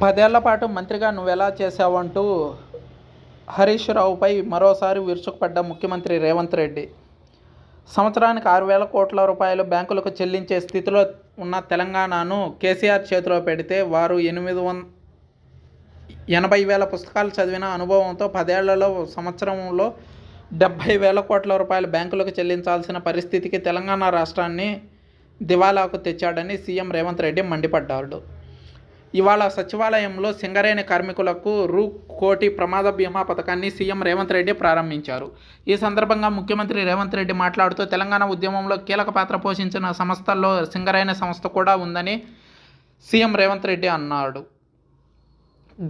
10 ఏళ్ల పాటు మంత్రిగా నువ్వెలా చేశావంటూ హరీష్ రావుపై మరోసారి విరుచుకుపడ్డ ముఖ్యమంత్రి రేవంత్ రెడ్డి. సంవత్సరానికి 6,000 కోట్ల రూపాయలు బ్యాంకులకు చెల్లించే స్థితిలో ఉన్న తెలంగాణను కేసీఆర్ చేతిలో పెడితే వారు 80,000 పుస్తకాలు చదివిన అనుభవంతో 10 ఏళ్లలో సంవత్సరంలో 70,000 కోట్ల రూపాయలు బ్యాంకులకు చెల్లించాల్సిన పరిస్థితికి తెలంగాణ రాష్ట్రాన్ని దివాలాకు తెచ్చాడని సీఎం రేవంత్ రెడ్డి మండిపడ్డాడు. ఇవాళ సచివాలయంలో సింగరేణి కార్మికులకు రూ. 1 కోటి ప్రమాద బీమా పథకాన్ని సీఎం రేవంత్ రెడ్డి ప్రారంభించారు. ఈ సందర్భంగా ముఖ్యమంత్రి రేవంత్ రెడ్డి మాట్లాడుతూ తెలంగాణ ఉద్యమంలో కీలక పాత్ర పోషించిన సంస్థల్లో సింగరేణి సంస్థ కూడా ఉందని సీఎం రేవంత్ రెడ్డి అన్నాడు.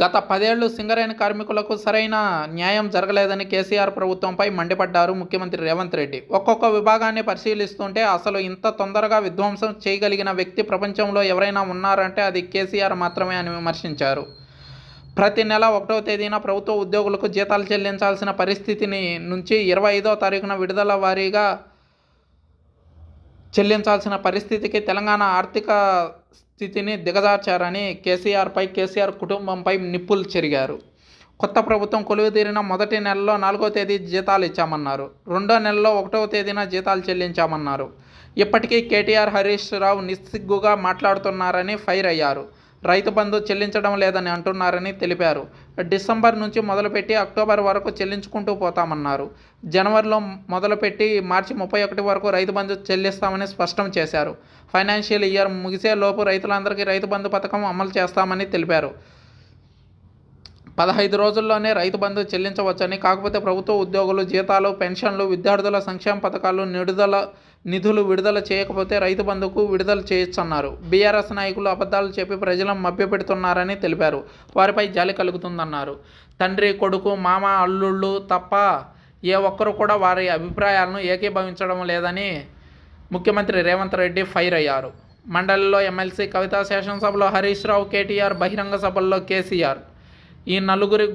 గత 10 ఏళ్లు సింగరేణి కార్మికులకు సరైన న్యాయం జరగలేదని కేసీఆర్ ప్రభుత్వంపై మండిపడ్డారు ముఖ్యమంత్రి రేవంత్ రెడ్డి. ఒక్కొక్క విభాగాన్ని పరిశీలిస్తుంటే అసలు ఇంత తొందరగా విధ్వంసం చేయగలిగిన వ్యక్తి ప్రపంచంలో ఎవరైనా ఉన్నారంటే అది కేసీఆర్ మాత్రమే అని విమర్శించారు. ప్రతి నెల 1వ తేదీన ప్రభుత్వ ఉద్యోగులకు జీతాలు చెల్లించాల్సిన పరిస్థితిని నుంచి 25వ తారీఖున విడుదల వారీగా చెల్లించాల్సిన పరిస్థితికి తెలంగాణ ఆర్థిక స్థితిని దిగజార్చారని కేసీఆర్ కుటుంబంపై నిప్పులు చెరిగారు. కొత్త ప్రభుత్వం కొలువుదీరిన మొదటి నెలలో 4వ తేదీ జీతాలు ఇచ్చామన్నారు. రెండో నెలలో 1వ తేదీన జీతాలు చెల్లించామన్నారు. ఇప్పటికీ కేటీఆర్, హరీష్ రావు నిస్సిగ్గుగా మాట్లాడుతున్నారని ఫైర్ అయ్యారు. రైతు బంధు చెల్లించడం లేదని అంటున్నారని తెలిపారు. డిసెంబర్ నుంచి మొదలుపెట్టి అక్టోబర్ వరకు చెల్లించుకుంటూ పోతామన్నారు. జనవరిలో మొదలుపెట్టి మార్చి 31 వరకు రైతు బంధు చెల్లిస్తామని స్పష్టం చేశారు. ఫైనాన్షియల్ ఇయర్ ముగిసే లోపు రైతులందరికీ రైతు బంధు పథకం అమలు చేస్తామని తెలిపారు. 15 రోజుల్లోనే రైతు బంధు చెల్లించవచ్చని, కాకపోతే ప్రభుత్వ ఉద్యోగులు జీతాలు, పెన్షన్లు, విద్యార్థుల సంక్షేమ పథకాలు నిధులు విడుదల చేయకపోతే రైతు బంధుకు విడుదల చేయొచ్చన్నారు. బీఆర్ఎస్ నాయకులు అబద్ధాలు చెప్పి ప్రజలను మభ్యపెడుతున్నారని తెలిపారు. వారిపై జాలి కలుగుతుందన్నారు. తండ్రి, కొడుకు, మామ, అల్లుళ్ళు తప్ప ఏ ఒక్కరు కూడా వారి అభిప్రాయాలను ఏకీభవించడం లేదని ముఖ్యమంత్రి రేవంత్ రెడ్డి ఫైర్ అయ్యారు. మండలిలో ఎమ్మెల్సీ కవిత, శాసనసభలో హరీష్ రావు, కేటీఆర్, బహిరంగ సభల్లో కేసీఆర్. ఈ నలుగురి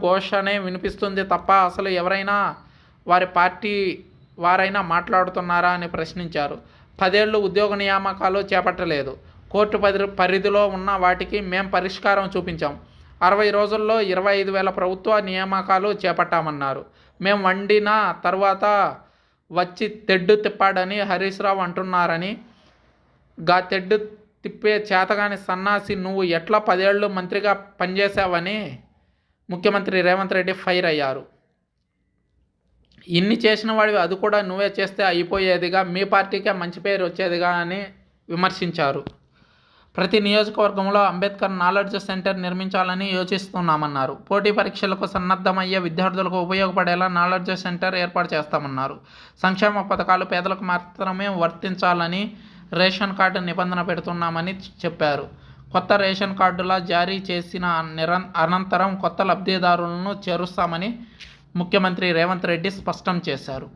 ఘోషనే వినిపిస్తుంది తప్ప అసలు ఎవరైనా వారి పార్టీ వారైనా మాట్లాడుతున్నారా అని ప్రశ్నించారు. 10 ఏళ్లు ఉద్యోగ నియామకాలు చేపట్టలేదు. కోర్టు పరిధిలో ఉన్న వాటికి మేం పరిష్కారం చూపించాం. 60 రోజుల్లో 25,000 ప్రభుత్వ నియామకాలు చేపట్టామన్నారు. మేం వండిన తర్వాత వచ్చి తెడ్డు తిప్పాడని హరీష్ రావు అంటున్నారని, గా తెడ్డు తిప్పే చేతగాని సన్నాసి నువ్వు ఎట్లా 10 ఏళ్లు మంత్రిగా పనిచేశావని ముఖ్యమంత్రి రేవంత్ రెడ్డి ఫైర్ అయ్యారు. ఇన్ని చేసిన వాడివి అది కూడా నువ్వే చేస్తే అయిపోయేదిగా, మీ పార్టీకే మంచి పేరు వచ్చేదిగా అని విమర్శించారు. ప్రతి నియోజకవర్గంలో అంబేద్కర్ నాలెడ్జ్ సెంటర్ నిర్మించాలని యోచిస్తున్నామన్నారు. పోటీ పరీక్షలకు సన్నద్ధమయ్యే విద్యార్థులకు ఉపయోగపడేలా నాలెడ్జ్ సెంటర్ ఏర్పాటు చేస్తామన్నారు. సంక్షేమ పథకాలు పేదలకు మాత్రమే వర్తించాలని రేషన్ కార్డు నిబంధన పెడుతున్నామని చెప్పారు. కొత్త రేషన్ కార్డుల జారీ చేసిన అనంతరం కొత్త లబ్ధిదారులను చేరుస్తామని ముఖ్యమంత్రి రేవంత్ రెడ్డి స్పష్టం చేశారు.